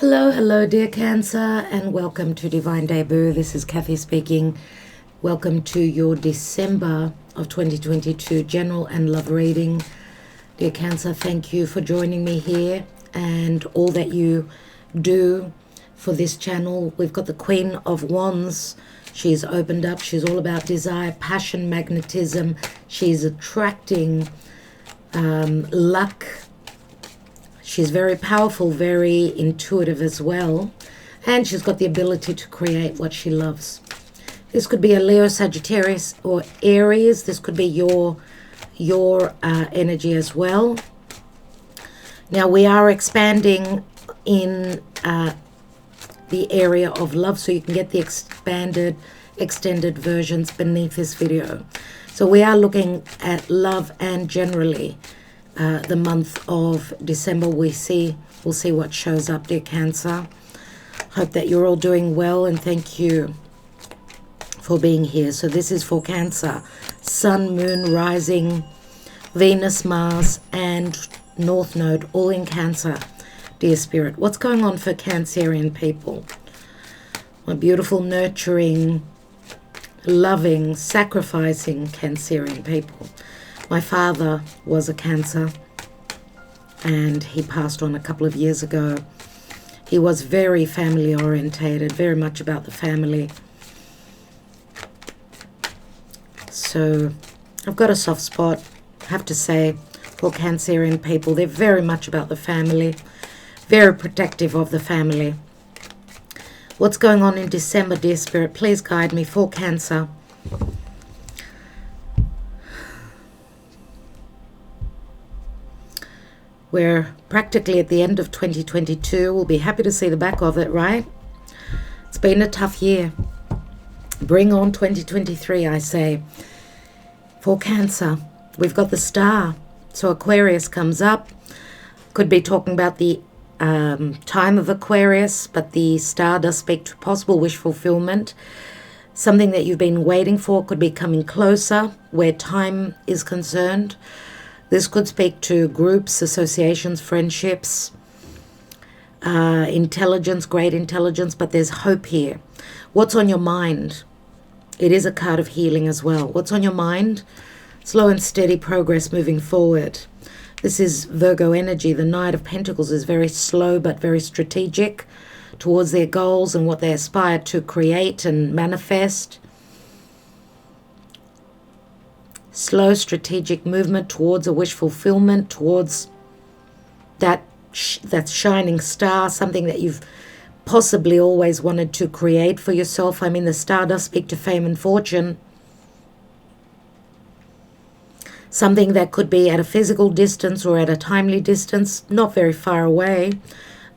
Hello, hello, dear Cancer, and welcome to Divine Debut. This is Kathy speaking. Welcome to your December of 2022 general and love reading. Dear Cancer, thank you for joining me here and all that you do for this channel. We've got the Queen of Wands. She's opened up. She's all about desire, passion, magnetism. She's attracting luck. She's very powerful, very intuitive as well. And she's got the ability to create what she loves. This could be a Leo, Sagittarius, or Aries. This could be your energy as well. Now, we are expanding in the area of love, so you can get the extended versions beneath this video. So we are looking at love and generally the month of December. We'll see what shows up, dear Cancer. Hope that you're all doing well, and thank you for being here. So this is for Cancer. Sun, Moon, Rising, Venus, Mars, and North Node, all in Cancer, dear Spirit. What's going on for Cancerian people? My beautiful, nurturing, loving, sacrificing Cancerian people. My father was a Cancer, and he passed on a couple of years ago. He was very family orientated, very much about the family. So I've got a soft spot, I have to say, for Cancerian people. They're very much about the family, very protective of the family. What's going on in December, dear Spirit? Please guide me for Cancer. We're practically at the end of 2022. We'll be happy to see the back of it, right? It's been a tough year. Bring on 2023, I say. For Cancer, we've got the star. So Aquarius comes up. Could be talking about the time of Aquarius, but the star does speak to possible wish fulfillment. Something that you've been waiting for could be coming closer where time is concerned. This could speak to groups, associations, friendships, intelligence, great intelligence, but there's hope here. What's on your mind? It is a card of healing as well. What's on your mind? Slow and steady progress moving forward. This is Virgo energy. The Knight of Pentacles is very slow but very strategic towards their goals and what they aspire to create and manifest. Slow, strategic movement towards a wish fulfillment, towards that shining star, something that you've possibly always wanted to create for yourself. I mean, the star does speak to fame and fortune. Something that could be at a physical distance or at a timely distance, not very far away.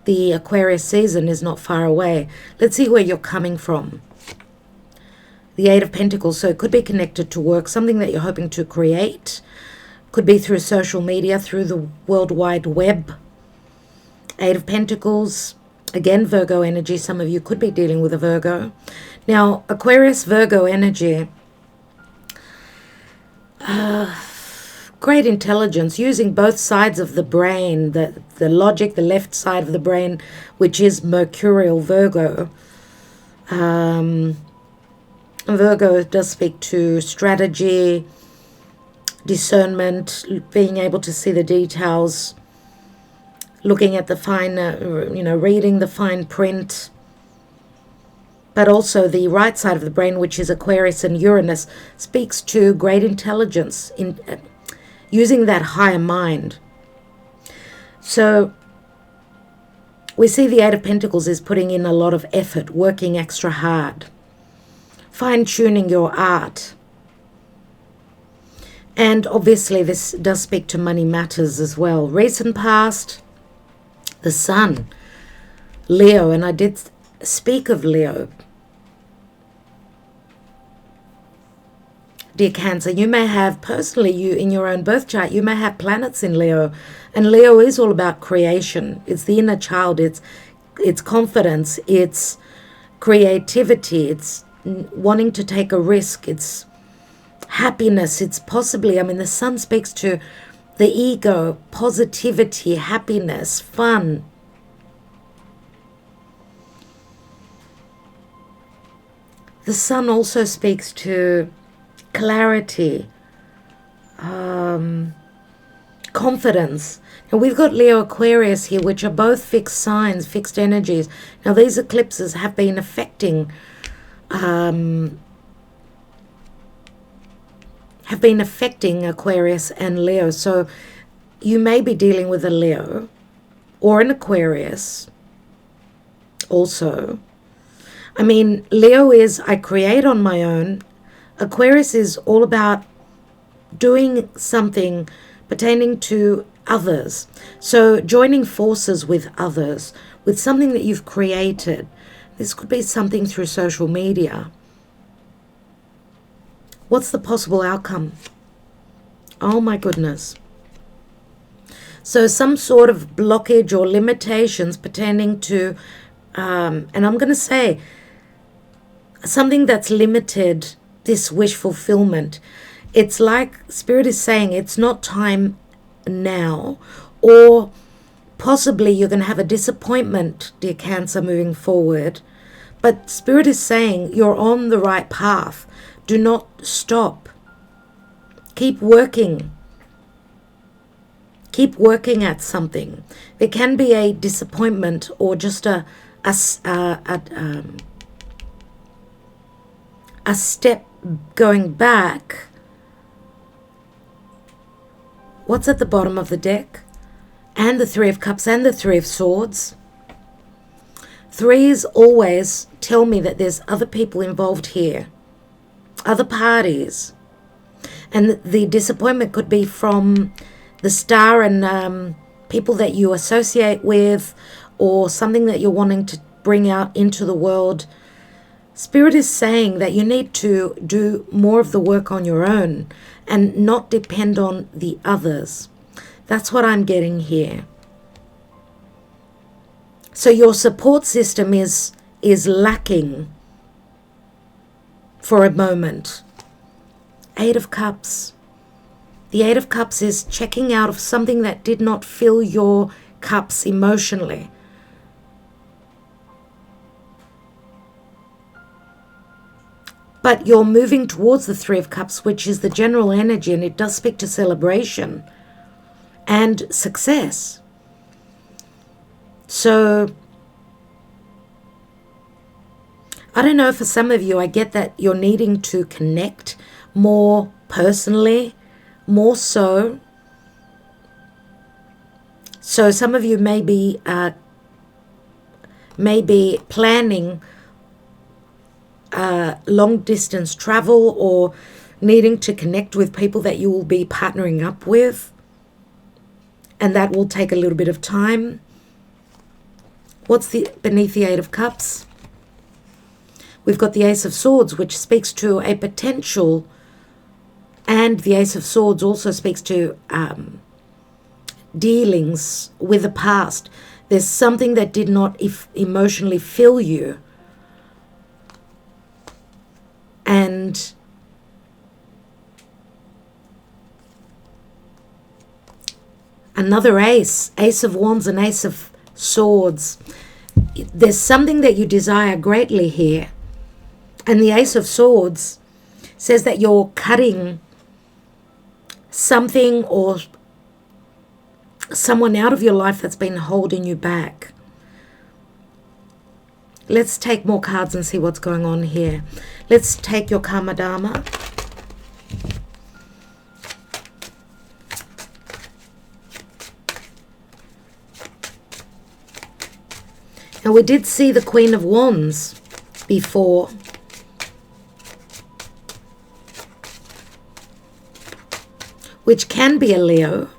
The Aquarius season is not far away. Let's see where you're coming from. The Eight of Pentacles, so it could be connected to work, something that you're hoping to create. Could be through social media, through the World Wide Web. Eight of Pentacles, again, Virgo energy. Some of you could be dealing with a Virgo. Now, Aquarius, Virgo energy. Great intelligence, using both sides of the brain, the logic, the left side of the brain, which is Mercurial Virgo. Virgo does speak to strategy, discernment, being able to see the details, looking at the fine, reading the fine print. But also the right side of the brain, which is Aquarius and Uranus, speaks to great intelligence, in using that higher mind. So we see the Eight of Pentacles is putting in a lot of effort, working extra hard, fine-tuning your art. And obviously this does speak to money matters as well. Recent past, the Sun, Leo, and I did speak of Leo. Dear Cancer, you may have, personally, you in your own birth chart, you may have planets in Leo. And Leo is all about creation. It's the inner child. It's confidence. It's creativity. It's wanting to take a risk. It's happiness. It's possibly, the Sun speaks to the ego, positivity, happiness, fun. The sun also speaks to clarity, confidence. And we've got Leo, Aquarius here, which are both fixed signs, fixed energies. Now, these eclipses have been affecting Aquarius and Leo. So you may be dealing with a Leo or an Aquarius also. I mean, Leo is, I create on my own. Aquarius is all about doing something pertaining to others. So joining forces with others, with something that you've created. This could be something through social media. What's the possible outcome? Oh my goodness. So some sort of blockage or limitations pertaining to, and I'm going to say, something that's limited this wish fulfillment. It's like Spirit is saying it's not time now, or possibly you're going to have a disappointment, dear Cancer, moving forward. But Spirit is saying you're on the right path. Do not stop. Keep working. Keep working at something. It can be a disappointment or just a step going back. What's at the bottom of the deck? And the Three of Cups and the Three of Swords. Threes always tell me that there's other people involved here, other parties. And the disappointment could be from the star and people that you associate with, or something that you're wanting to bring out into the world. Spirit is saying that you need to do more of the work on your own and not depend on the others. That's what I'm getting here. So your support system is lacking for a moment. Eight of Cups. The Eight of Cups is checking out of something that did not fill your cups emotionally. But you're moving towards the Three of Cups, which is the general energy, and it does speak to celebration and success. So, I don't know, for some of you, I get that you're needing to connect more personally, more so. So some of you may be planning long distance travel, or needing to connect with people that you will be partnering up with, and that will take a little bit of time. What's beneath the Eight of Cups? We've got the Ace of Swords, which speaks to a potential, and the Ace of Swords also speaks to dealings with the past. There's something that did not emotionally fill you. And another ace, Ace of Wands and Ace of Swords. There's something that you desire greatly here. And the Ace of Swords says that you're cutting something or someone out of your life that's been holding you back. Let's take more cards and see what's going on here. Let's take your Karma Dharma. And we did see the Queen of Wands before. Which can be a Leo.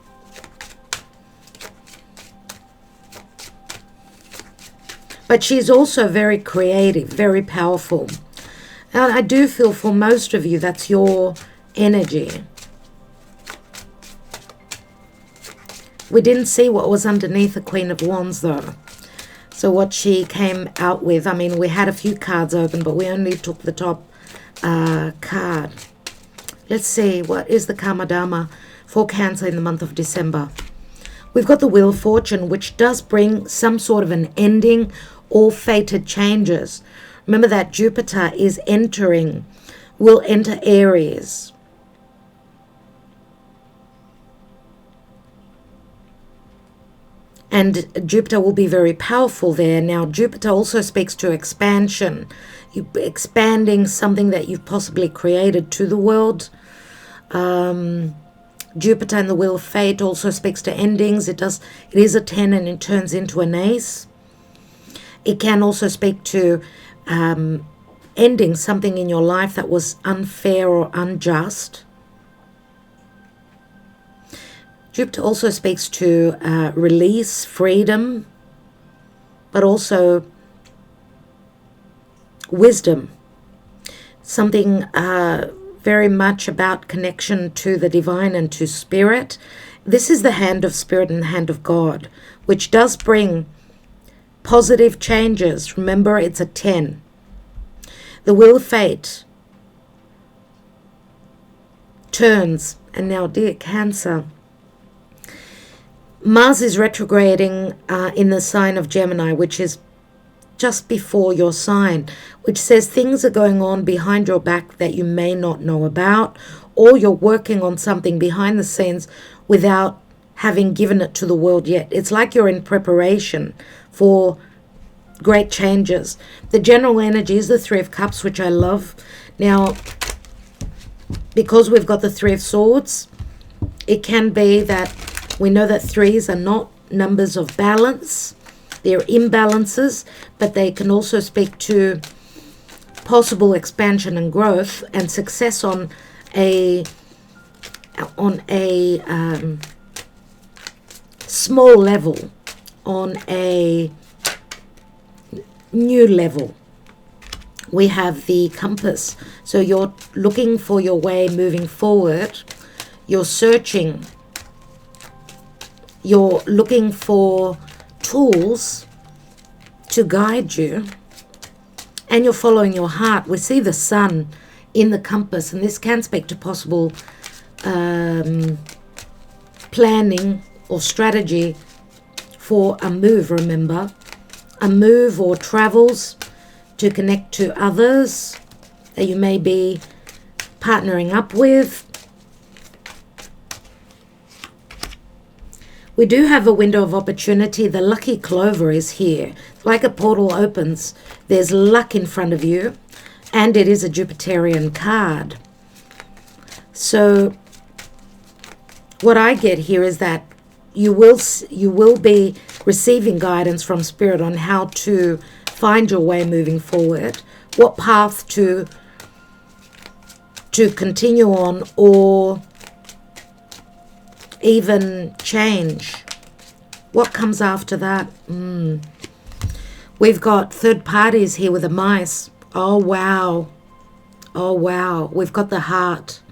But she's also very creative, very powerful. And I do feel for most of you that's your energy. We didn't see what was underneath the Queen of Wands though. So what she came out with, I mean, we had a few cards open, but we only took the top card. Let's see, what is the Karma Dharma for Cancer in the month of December? We've got the Wheel of Fortune, which does bring some sort of an ending or fated changes. Remember that Jupiter will enter Aries. And Jupiter will be very powerful there. Now, Jupiter also speaks to expansion. Expanding something that you've possibly created to the world. Jupiter in the Wheel of Fate also speaks to endings. It is a 10 and it turns into an ace. It can also speak to ending something in your life that was unfair or unjust. Jupiter also speaks to release, freedom, but also wisdom. Something very much about connection to the divine and to spirit. This is the hand of spirit and the hand of God, which does bring positive changes. Remember, it's a 10. The Wheel of Fate turns, and now, dear Cancer, Mars is retrograding in the sign of Gemini, which is just before your sign, which says things are going on behind your back that you may not know about, or you're working on something behind the scenes without having given it to the world yet. It's like you're in preparation for great changes. The general energy is the Three of Cups, which I love. Now, because we've got the Three of Swords, it can be that we know that threes are not numbers of balance. They're imbalances, but they can also speak to possible expansion and growth and success on a small level, on a new level. We have the compass. So you're looking for your way moving forward. You're searching. You're looking for tools to guide you, and you're following your heart. We see the sun in the compass, and this can speak to possible planning or strategy for a move. Remember, a move or travels to connect to others that you may be partnering up with. We do have a window of opportunity. The lucky clover is here. Like a portal opens, there's luck in front of you, and it is a Jupiterian card. So what I get here is that you will be receiving guidance from Spirit on how to find your way moving forward, what path to continue on, or even change. What comes after that? We've got third parties here with the mice. Oh wow. Oh wow. We've got the heart.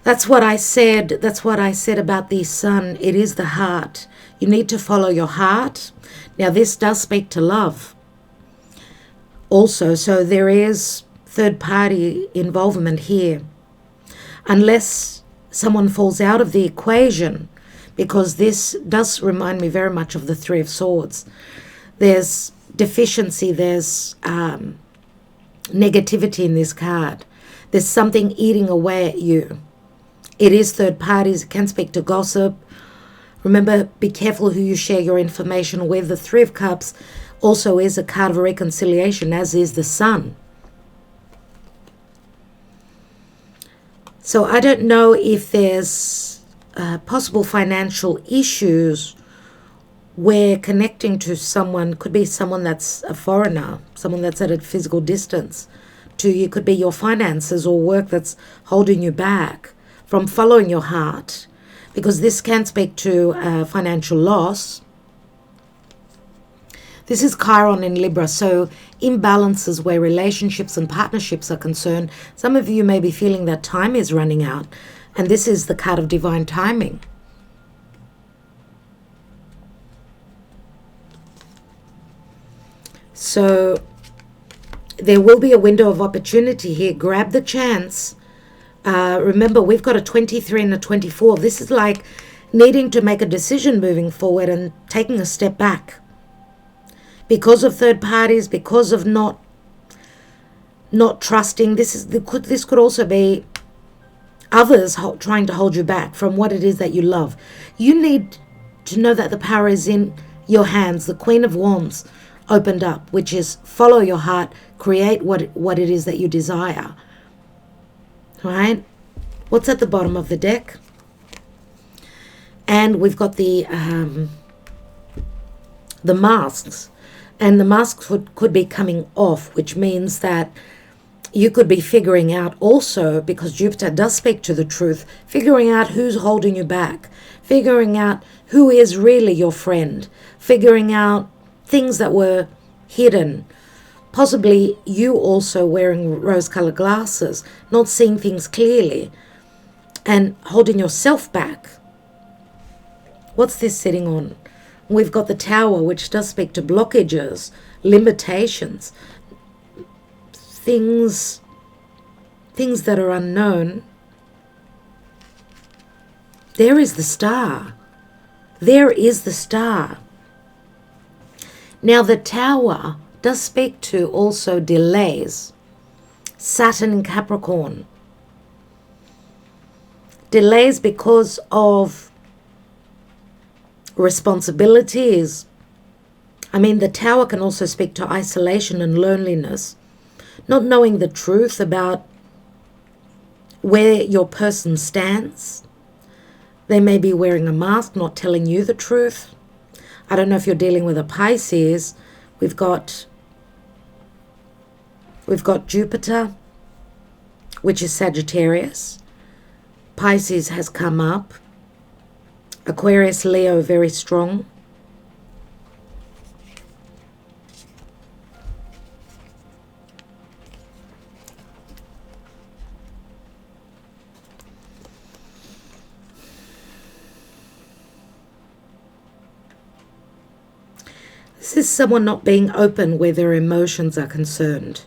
That's what I said. That's what I said about the sun. It is the heart. You need to follow your heart. Now this does speak to love also. So there is third party involvement here. Unless someone falls out of the equation, because this does remind me very much of the Three of Swords. There's deficiency, there's negativity in this card. There's something eating away at you. It is third parties. It can speak to gossip. Remember, be careful who you share your information with. The Three of Cups also is a card of reconciliation, as is the Sun. So I don't know if there's possible financial issues where connecting to someone could be someone that's a foreigner, someone that's at a physical distance to you. Could be your finances or work that's holding you back from following your heart, because this can speak to financial loss. This is Chiron in Libra, so imbalances where relationships and partnerships are concerned. Some of you may be feeling that time is running out, and this is the card of divine timing. So there will be a window of opportunity here. Grab the chance. Remember, we've got a 23 and a 24. This is like needing to make a decision moving forward and taking a step back, because of third parties, because of not trusting. This could also be others trying to hold you back from what it is that you love. You need to know that the power is in your hands. The Queen of Wands opened up, which is follow your heart, create what it is that you desire. Right? What's at the bottom of the deck? And we've got the masks. And the masks could be coming off, which means that you could be figuring out also, because Jupiter does speak to the truth, figuring out who's holding you back, figuring out who is really your friend, figuring out things that were hidden. Possibly you also wearing rose-colored glasses, not seeing things clearly, and holding yourself back. What's this sitting on? We've got the Tower, which does speak to blockages, limitations, things that are unknown. There is the Star. There is the Star. Now the Tower does speak to also delays. Saturn in Capricorn. Delays because of responsibilities. I mean, the Tower can also speak to isolation and loneliness. Not knowing the truth about where your person stands. They may be wearing a mask, not telling you the truth. I don't know if you're dealing with a Pisces. We've got Jupiter, which is Sagittarius. Pisces has come up. Aquarius, Leo, very strong. This is someone not being open where their emotions are concerned.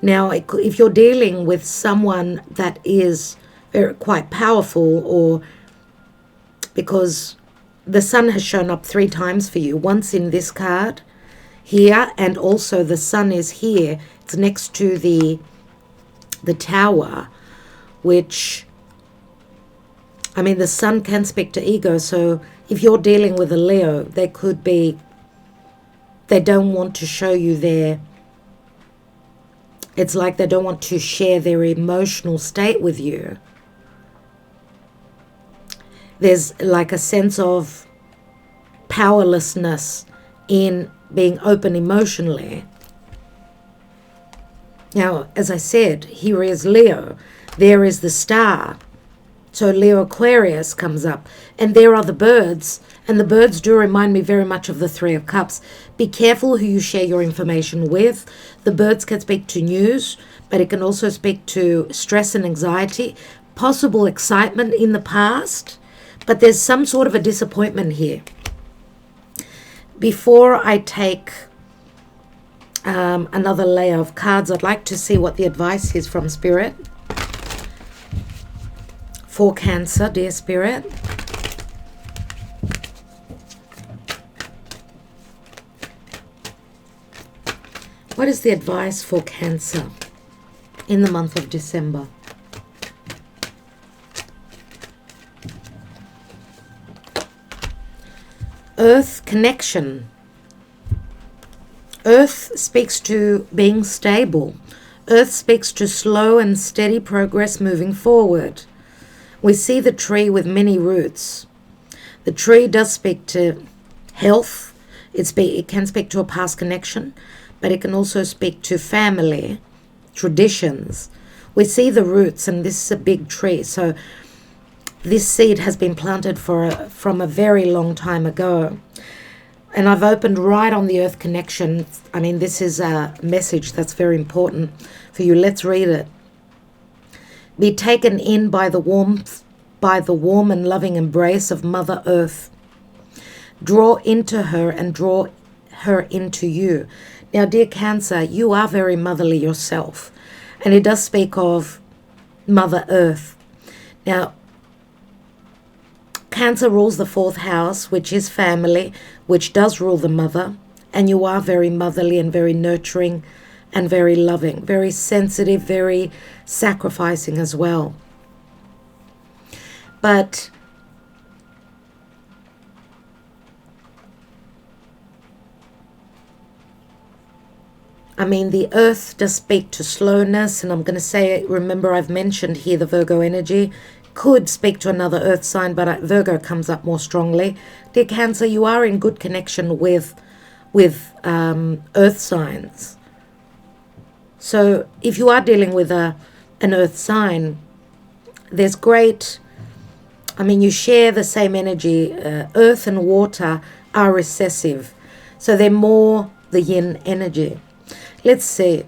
Now, if you're dealing with someone that is quite powerful, or because the Sun has shown up 3 times for you, once in this card here, and also the Sun is here. It's next to the Tower, which, I mean, the Sun can speak to ego. So if you're dealing with a Leo, they could be, they don't want to show you their, it's like they don't want to share their emotional state with you. There's like a sense of powerlessness in being open emotionally. Now, as I said, here is Leo. There is the Star. So Leo Aquarius comes up. And there are the birds. And the birds do remind me very much of the 3 of Cups. Be careful who you share your information with. The birds can speak to news, but it can also speak to stress and anxiety, possible excitement in the past. But there's some sort of a disappointment here. Before I take another layer of cards, I'd like to see what the advice is from Spirit. For Cancer, dear Spirit. What is the advice for Cancer in the month of December? Earth connection. Earth speaks to being stable. Earth speaks to slow and steady progress moving forward. We see the tree with many roots. The tree does speak to health. It can speak to a past connection, but it can also speak to family, traditions. We see the roots, and this is a big tree. So this seed has been planted from a very long time ago. And I've opened right on the Earth connection. I mean, this is a message that's very important for you. Let's read it. Be taken in by the warmth, by the warm and loving embrace of Mother Earth. Draw into her and draw her into you. Now, dear Cancer, you are very motherly yourself. And it does speak of Mother Earth. Now, Cancer rules the 4th house, which is family, which does rule the mother. And you are very motherly and very nurturing and very loving, very sensitive, very sacrificing as well. But I mean, the earth does speak to slowness, and I'm going to say, remember I've mentioned here the Virgo energy could speak to another earth sign, but Virgo comes up more strongly. Dear Cancer, you are in good connection with earth signs. So if you are dealing with an earth sign, there's great, I mean, you share the same energy. Earth and water are recessive, so they're more the yin energy. Let's see.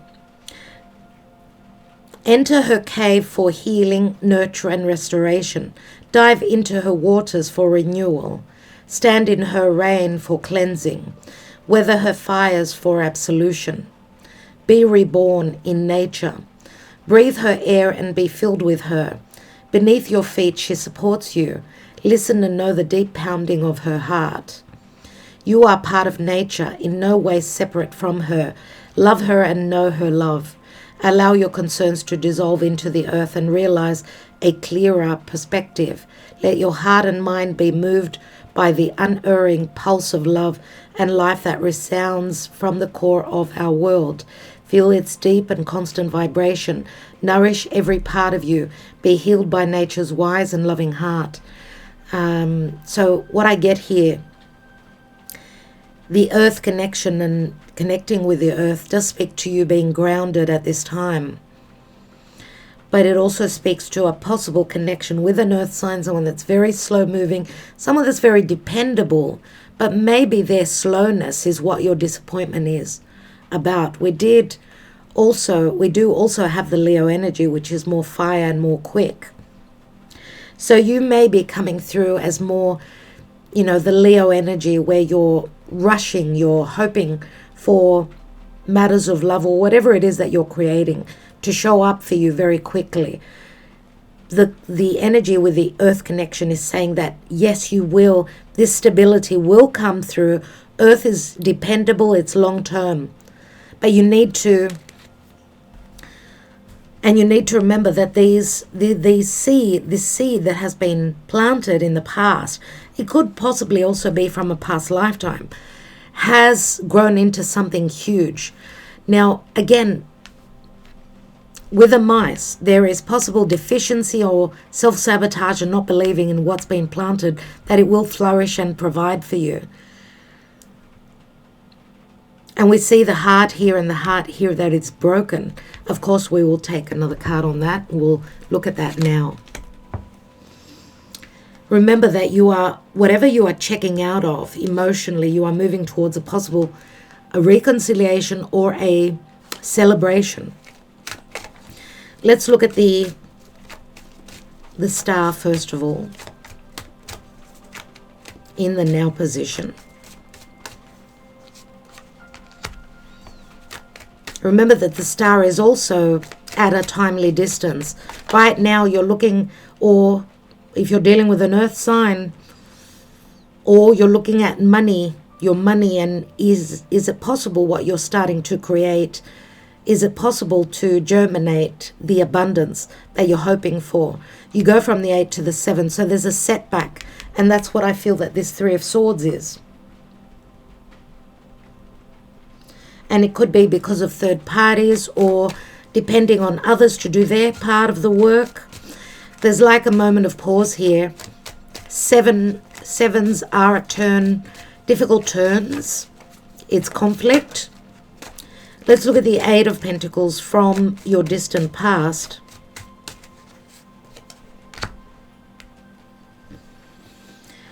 Enter her cave for healing, nurture, and restoration. Dive into her waters for renewal. Stand in her rain for cleansing. Weather her fires for absolution. Be reborn in nature. Breathe her air and be filled with her. Beneath your feet she supports you. Listen and know the deep pounding of her heart. You are part of nature, in no way separate from her. Love her and know her love. Allow your concerns to dissolve into the earth and realize a clearer perspective. Let your heart and mind be moved by the unerring pulse of love and life that resounds from the core of our world. Feel its deep and constant vibration. Nourish every part of you. Be healed by nature's wise and loving heart. So what I get here, the earth connection and connecting with the earth does speak to you being grounded at this time. But it also speaks to a possible connection with an earth sign, someone that's very slow moving, someone that's very dependable, but maybe their slowness is what your disappointment is about. We do also have the Leo energy, which is more fire and more quick. So you may be coming through as more, the Leo energy where you're rushing, you're hoping for matters of love or whatever it is that you're creating to show up for you very quickly. The energy with the earth connection is saying that, yes, you will. This stability will come through. Earth is dependable. It's long term. But you need to remember that this seed that has been planted in the past, it could possibly also be from a past lifetime, has grown into something huge. Now, again, with the mice, there is possible deficiency or self-sabotage and not believing in what's been planted, that it will flourish and provide for you. And we see the heart here and the heart here that it's broken. Of course, we will take another card on that. We'll look at that now. Remember that whatever you are checking out of emotionally, you are moving towards a reconciliation or a celebration. Let's look at the star first of all, in the now position. Remember that the star is also at a timely distance. Right now you're looking, or if you're dealing with an earth sign, or you're looking at money, your money, and is it possible what you're starting to create? Is it possible to germinate the abundance that you're hoping for? You go from the 8 to the 7, so there's a setback, and that's what I feel that this 3 of Swords is. And it could be because of third parties or depending on others to do their part of the work. There's like a moment of pause here. Sevens are a difficult turns. It's conflict. Let's look at the 8 of Pentacles from your distant past.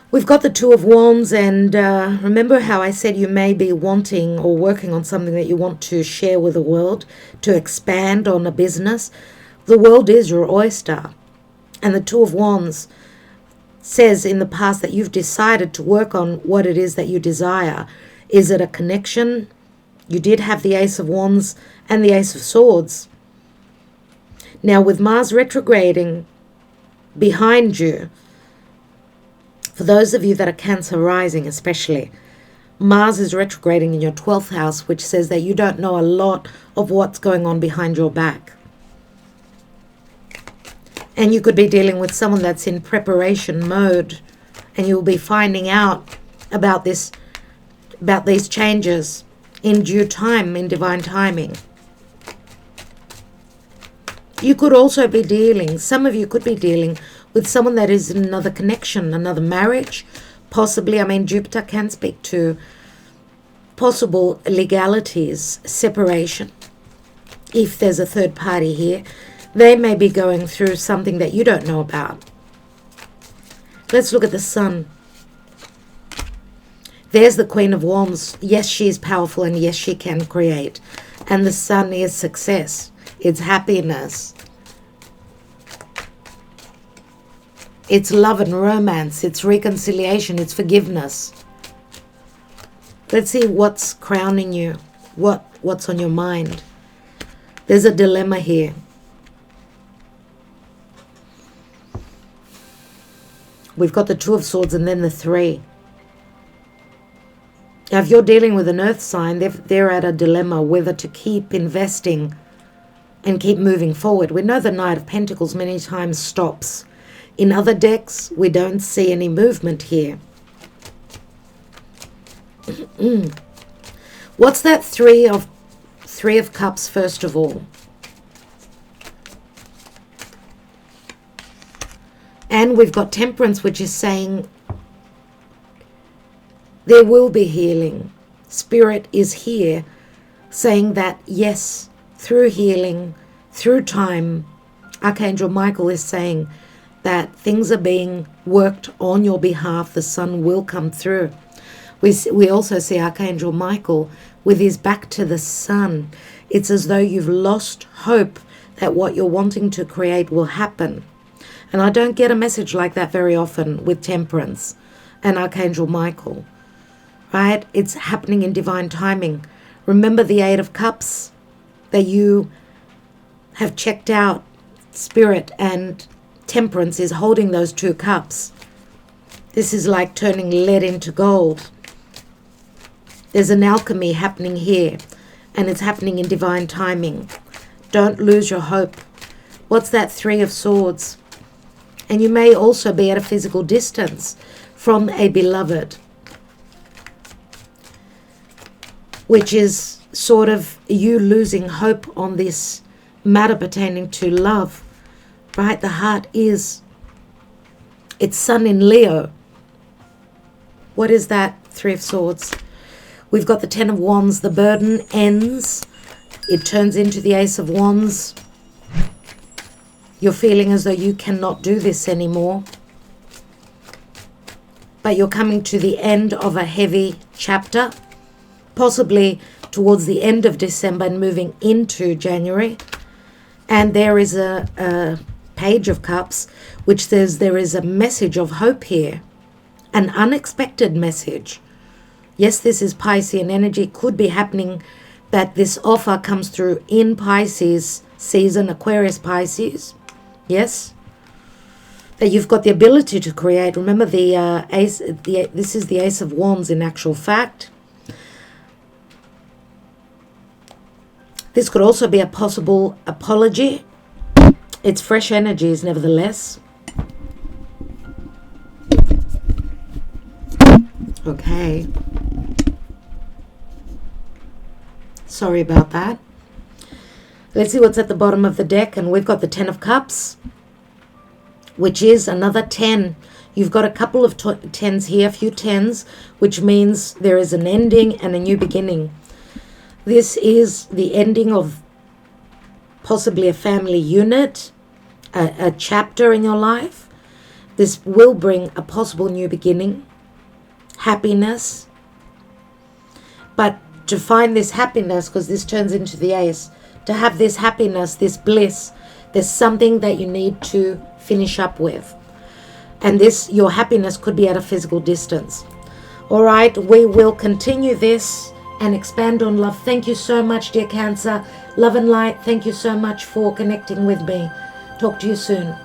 We've got the 2 of Wands, and remember how I said you may be wanting or working on something that you want to share with the world, to expand on a business. The world is your oyster. And the 2 of Wands says in the past that you've decided to work on what it is that you desire. Is it a connection? You did have the Ace of Wands and the Ace of Swords. Now with Mars retrograding behind you, for those of you that are Cancer rising especially, Mars is retrograding in your 12th house, which says that you don't know a lot of what's going on behind your back. And you could be dealing with someone that's in preparation mode, and you'll be finding out about these changes in due time, in divine timing. You could also be dealing, some of you could be dealing with someone that is in another connection, another marriage, possibly. I mean, Jupiter can speak to possible legalities, separation. If there's a third party here, they may be going through something that you don't know about. Let's look at the Sun. There's the Queen of Wands. Yes, she is powerful, and yes, she can create. And the Sun is success. It's happiness. It's love and romance. It's reconciliation. It's forgiveness. Let's see what's crowning you. What's on your mind. There's a dilemma here. We've got the Two of Swords and then the Three. Now, if you're dealing with an earth sign, they're at a dilemma whether to keep investing and keep moving forward. We know the Knight of Pentacles many times stops. In other decks, we don't see any movement here. What's that Three of Cups, first of all? And we've got Temperance, which is saying there will be healing. Spirit is here saying that, yes, through healing, through time, Archangel Michael is saying that things are being worked on your behalf. The sun will come through. We also see Archangel Michael with his back to the sun. It's as though you've lost hope that what you're wanting to create will happen. And I don't get a message like that very often with Temperance and Archangel Michael, right? It's happening in divine timing. Remember the Eight of Cups that you have checked out. Spirit and Temperance is holding those two cups. This is like turning lead into gold. There's an alchemy happening here, and it's happening in divine timing. Don't lose your hope. What's that Three of Swords? And you may also be at a physical distance from a beloved, which is sort of you losing hope on this matter pertaining to love, right? The heart is, it's Sun in Leo. What is that Three of Swords? We've got the Ten of Wands. The burden ends. It turns into the Ace of Wands. You're feeling as though you cannot do this anymore. But you're coming to the end of a heavy chapter, possibly towards the end of December and moving into January. And there is a Page of Cups, which says there is a message of hope here, an unexpected message. Yes, this is Piscean energy. Could be happening that this offer comes through in Pisces season, Aquarius, Pisces. Yes, that you've got the ability to create. Remember the Ace. This is the Ace of Wands in actual fact. This could also be a possible apology. It's fresh energies, nevertheless. Okay. Sorry about that. Let's see what's at the bottom of the deck. And we've got the Ten of Cups, which is another 10. You've got a couple of tens here, a few tens, which means there is an ending and a new beginning. This is the ending of possibly a family unit, a chapter in your life. This will bring a possible new beginning, happiness. But to find this happiness, because this turns into the Ace, to have this happiness, this bliss, there's something that you need to finish up with. And this, your happiness could be at a physical distance. All right, we will continue this and expand on love. Thank you so much, dear Cancer. Love and light, thank you so much for connecting with me. Talk to you soon.